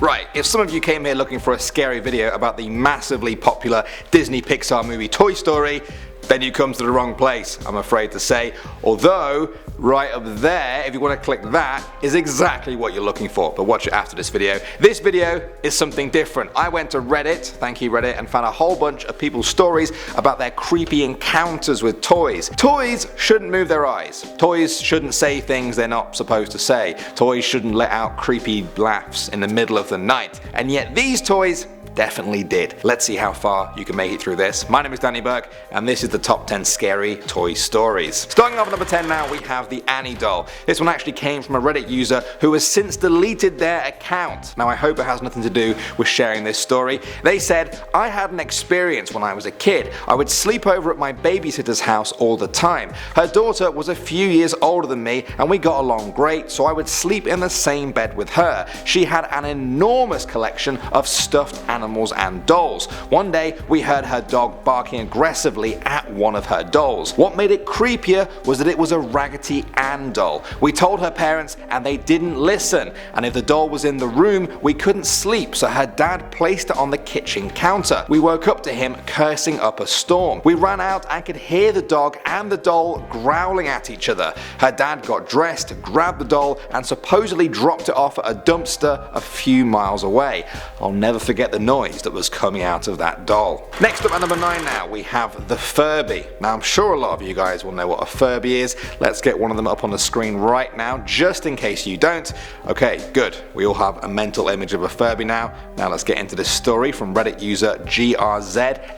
Right, if some of you came here looking for a scary video about the massively popular Disney Pixar movie Toy Story, then you come to the wrong place, I'm afraid to say. Although, right up there, if you want to click that, is exactly what you're looking for, but watch it after this video. This video is something different. I went to Reddit, thank you Reddit, and found a whole bunch of people's stories about their creepy encounters with toys. Toys shouldn't move their eyes. Toys shouldn't say things they're not supposed to say. Toys shouldn't let out creepy laughs in the middle of the night. And yet these toys definitely did. Let's see how far you can make it through this. My name is Danny Burke, and this is the top 10 scary toy stories. Starting off at number 10 now, we have the Annie doll. This one actually came from a Reddit user who has since deleted their account. Now I hope it has nothing to do with sharing this story. They said, I had an experience when I was a kid. I would sleep over at my babysitter's house all the time. Her daughter was a few years older than me and we got along great, so I would sleep in the same bed with her. She had an enormous collection of stuffed animals and dolls. One day we heard her dog barking aggressively at one of her dolls. What made it creepier was that it was a Raggedy Ann doll. We told her parents and they didn't listen, and if the doll was in the room we couldn't sleep, so her dad placed it on the kitchen counter. We woke up to him cursing up a storm. We ran out and could hear the dog and the doll growling at each other. Her dad got dressed, grabbed the doll and supposedly dropped it off at a dumpster a few miles away. I'll never forget the noise that was coming out of that doll. Next up at number 9 now, we have the FURBY. Now I'm sure a lot of you guys will know what a FURBY is. Let's get one of them up on the screen right now, just in case you don't. Okay, good. We all have a mental image of a FURBY now. Now let's get into this story from Reddit user GRZMNKY.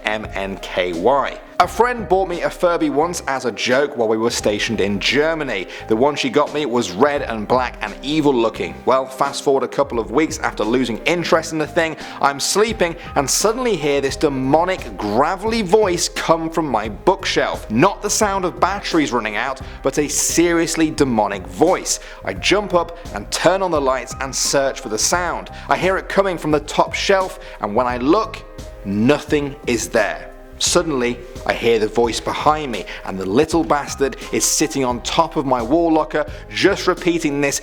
A friend bought me a FURBY once as a joke while we were stationed in Germany. The one she got me was red and black and evil looking. Well, fast forward a couple of weeks after losing interest in the thing, I'm sleeping and suddenly hear this demonic gravelly voice come from my bookshelf. Not the sound of batteries running out, but a seriously demonic voice. I jump up and turn on the lights and search for the sound. I hear it coming from the top shelf, and when I look, nothing is there. Suddenly, I hear the voice behind me, and the little bastard is sitting on top of my wall locker, just repeating this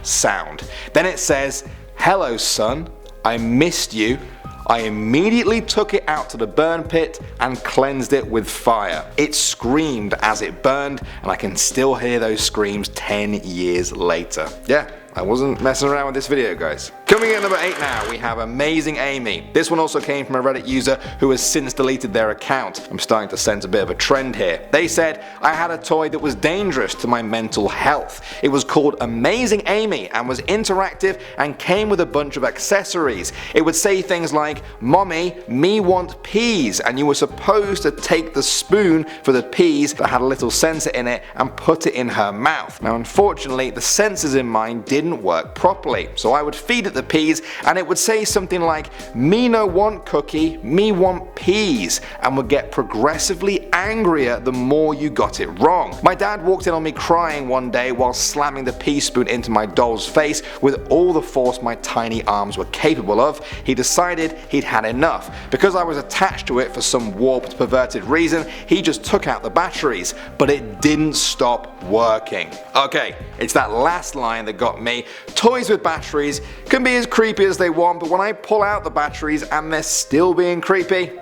sound. Then it says, "Hello son, I missed you." I immediately took it out to the burn pit and cleansed it with fire. It screamed as it burned, and I can still hear those screams 10 years later. Yeah, I wasn't messing around with this video, guys. Coming in at number 8 now, we have Amazing Amy. This one also came from a Reddit user who has since deleted their account. I'm starting to sense a bit of a trend here. They said, I had a toy that was dangerous to my mental health. It was called Amazing Amy and was interactive and came with a bunch of accessories. It would say things like, "Mommy, me want peas," and you were supposed to take the spoon for the peas that had a little sensor in it and put it in her mouth. Now unfortunately, the sensors in mine didn't work properly, so I would feed it the peas and it would say something like, "Me no want cookie, me want peas," and would get progressively angrier the more you got it wrong. My dad walked in on me crying one day while slamming the pea spoon into my doll's face with all the force my tiny arms were capable of. He decided he'd had enough. Because I was attached to it for some warped, perverted reason, he just took out the batteries, but it didn't stop working. Okay, it's that last line that got me. Toys with batteries can be as creepy as they want, but when I pull out the batteries and they're still being creepy,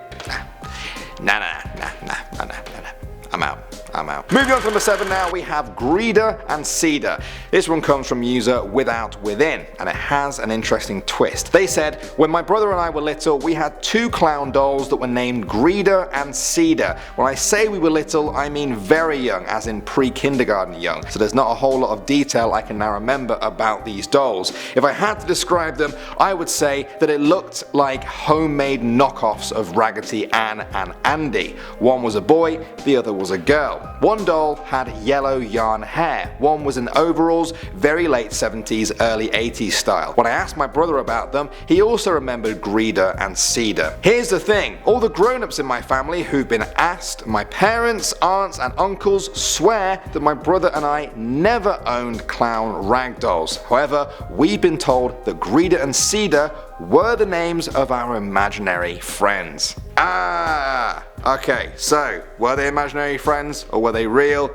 nah, I'm out. Moving on to number 7 now, we have Greeder and Cedar. This one comes from user Without Within, and it has an interesting twist. They said, when my brother and I were little, we had 2 clown dolls that were named Greeder and Cedar. When I say we were little, I mean very young, as in pre-kindergarten young, so there's not a whole lot of detail I can now remember about these dolls. If I had to describe them, I would say that it looked like homemade knockoffs of Raggedy Ann and Andy. One was a boy, the other was a girl. One doll had yellow yarn hair, one was in overalls, very late 70s, early 80s style. When I asked my brother about them, he also remembered Greeder and Cedar. Here's the thing, all the grown-ups in my family who've been asked, my parents, aunts and uncles swear that my brother and I never owned clown rag dolls. However, we've been told that Greeder and Cedar were the names of our imaginary friends. Okay, so were they imaginary friends or were they real?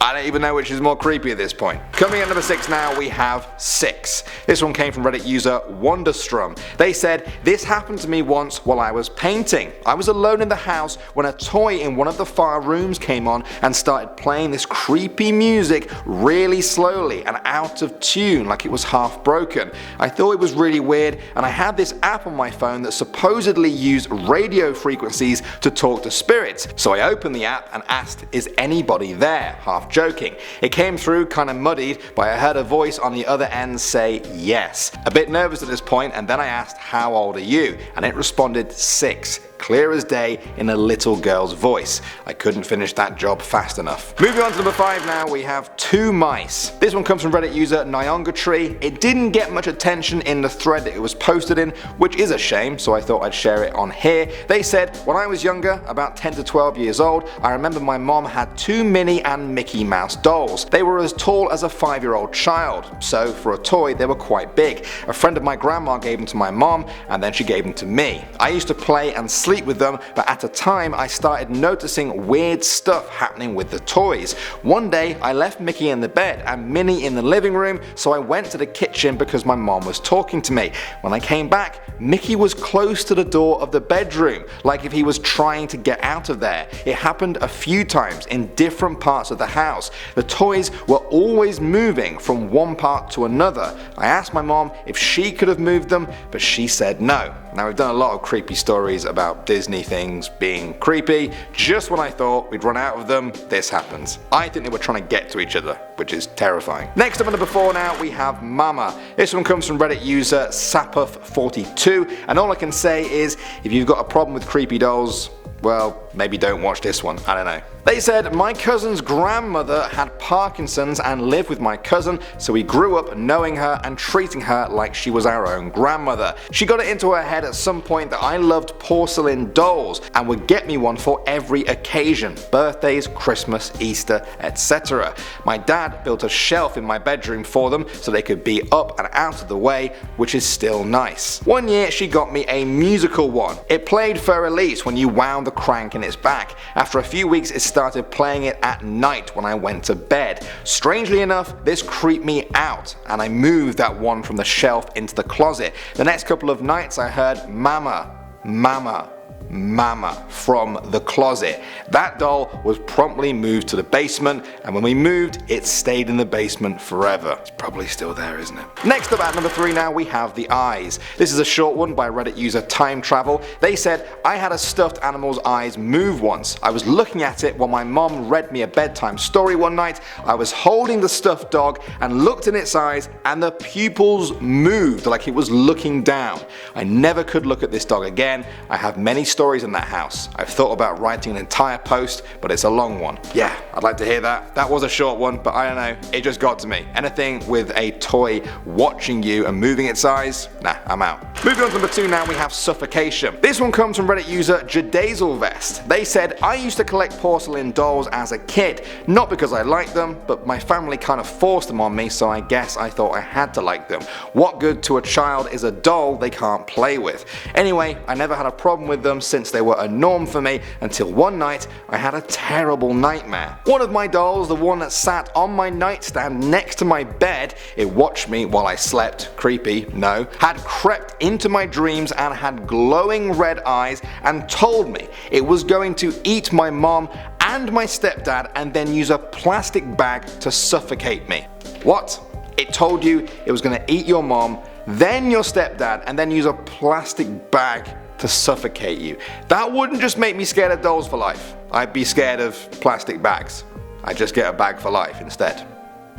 I don't even know which is more creepy at this point. Coming at number 6 now, we have 6. This one came from Reddit user Wonderstrum. They said, this happened to me once while I was painting. I was alone in the house when a toy in one of the far rooms came on and started playing this creepy music really slowly and out of tune, like it was half broken. I thought it was really weird, and I had this app on my phone that supposedly used radio frequencies to talk to spirits. So I opened the app and asked, is anybody there? Half joking. It came through kind of muddied, but I heard a voice on the other end say yes. A bit nervous at this point, and then I asked, how old are you? And it responded 6. Clear as day in a little girl's voice. I couldn't finish that job fast enough. Moving on to number 5 now, we have 2 mice. This one comes from Reddit user Nyongatree. It didn't get much attention in the thread that it was posted in, which is a shame, so I thought I'd share it on here. They said, when I was younger, about 10 to 12 years old, I remember my mom had 2 Minnie and Mickey Mouse dolls. They were as tall as a 5-year-old child, so for a toy they were quite big. A friend of my grandma gave them to my mom, and then she gave them to me. I used to play and sleep with them, but at a time I started noticing weird stuff happening with the toys. One day I left Mickey in the bed and Minnie in the living room, so I went to the kitchen because my mom was talking to me. When I came back, Mickey was close to the door of the bedroom, like if he was trying to get out of there. It happened a few times in different parts of the house. The toys were always moving from one part to another. I asked my mom if she could have moved them, but she said no. Now, we've done a lot of creepy stories about Disney things being creepy. Just when I thought we'd run out of them, this happens. I think they were trying to get to each other, which is terrifying. Next up at number 4 now, we have Mama. This one comes from Reddit user Sapuff42, and all I can say is, if you've got a problem with creepy dolls, well, maybe don't watch this one, I don't know. They said, my cousin's grandmother had Parkinson's and lived with my cousin, so we grew up knowing her and treating her like she was our own grandmother. She got it into her head at some point that I loved porcelain dolls and would get me one for every occasion, birthdays, Christmas, Easter, etc. My dad built a shelf in my bedroom for them so they could be up and out of the way, which is still nice. One year she got me a musical one. It played for release when you wound the crank in its back. After a few weeks it started playing it at night when I went to bed. Strangely enough, this creeped me out and I moved that one from the shelf into the closet. The next couple of nights I heard mama, mama, mama from the closet. That doll was promptly moved to the basement, and when we moved it stayed in the basement forever. It's probably still there, isn't it? Next up at number 3 now, we have the eyes. This is a short one by Reddit user Time Travel. They said, I had a stuffed animal's eyes move once. I was looking at it while my mom read me a bedtime story one night. I was holding the stuffed dog and looked in its eyes and the pupils moved like it was looking down. I never could look at this dog again. I have many stories in that house. I've thought about writing an entire post, but it's a long one. Yeah, I'd like to hear that. That was a short one, but I don't know, it just got to me. Anything with a toy watching you and moving its eyes, nah, I'm out. Moving on to number 2 now, we have Suffocation. This one comes from Reddit user Jadazelvest. They said, I used to collect porcelain dolls as a kid, not because I liked them, but my family kind of forced them on me, so I guess I thought I had to like them. What good to a child is a doll they can't play with? Anyway, I never had a problem with them since they were a norm for me, until one night I had a terrible nightmare. One of my dolls, the one that sat on my nightstand next to my bed, it watched me while I slept, creepy, no, had crept into my dreams and had glowing red eyes and told me it was going to eat my mom and my stepdad and then use a plastic bag to suffocate me. What? It told you it was going to eat your mom, then your stepdad, and then use a plastic bag to suffocate you. That wouldn't just make me scared of dolls for life. I'd be scared of plastic bags. I'd just get a bag for life instead.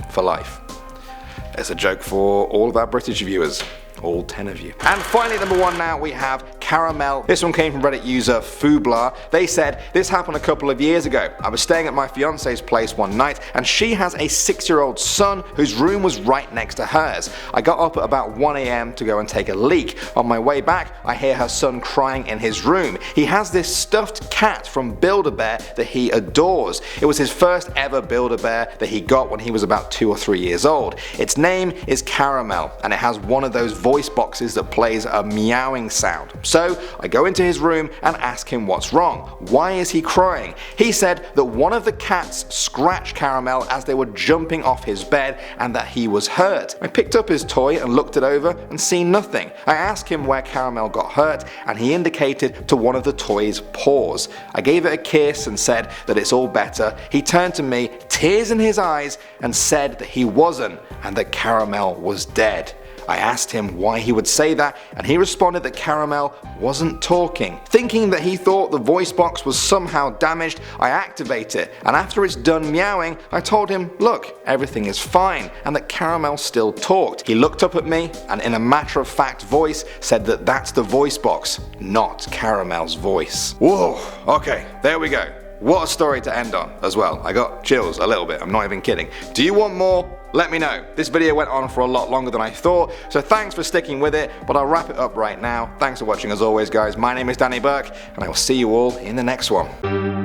For life. It's a joke for all of our British viewers. All 10 of you. And finally, number 1 now, we have Caramel. This one came from Reddit user Fubla. They said, this happened a couple of years ago. I was staying at my fiance's place one night and she has a 6-year-old son whose room was right next to hers. I got up at about 1 AM to go and take a leak. On my way back, I hear her son crying in his room. He has this stuffed cat from Build-A-Bear that he adores. It was his first ever Build-A-Bear that he got when he was about 2 or 3 years old. Its name is Caramel and it has one of those voice boxes that plays a meowing sound. So I go into his room and ask him what's wrong. Why is he crying? He said that one of the cats scratched Caramel as they were jumping off his bed and that he was hurt. I picked up his toy and looked it over and seen nothing. I asked him where Caramel got hurt and he indicated to one of the toy's paws. I gave it a kiss and said that it's all better. He turned to me, tears in his eyes, and said that he wasn't and that Caramel was dead. I asked him why he would say that and he responded that Caramel wasn't talking. Thinking that he thought the voice box was somehow damaged, I activate it, and after it's done meowing, I told him, look, everything is fine, and that Caramel still talked. He looked up at me and in a matter-of-fact voice said that that's the voice box, not Caramel's voice. Whoa, okay, there we go. What a story to end on as well. I got chills a little bit, I'm not even kidding. Do you want more? Let me know. This video went on for a lot longer than I thought, so thanks for sticking with it, but I'll wrap it up right now. Thanks for watching as always, guys. My name is Danny Burke, and I will see you all in the next one.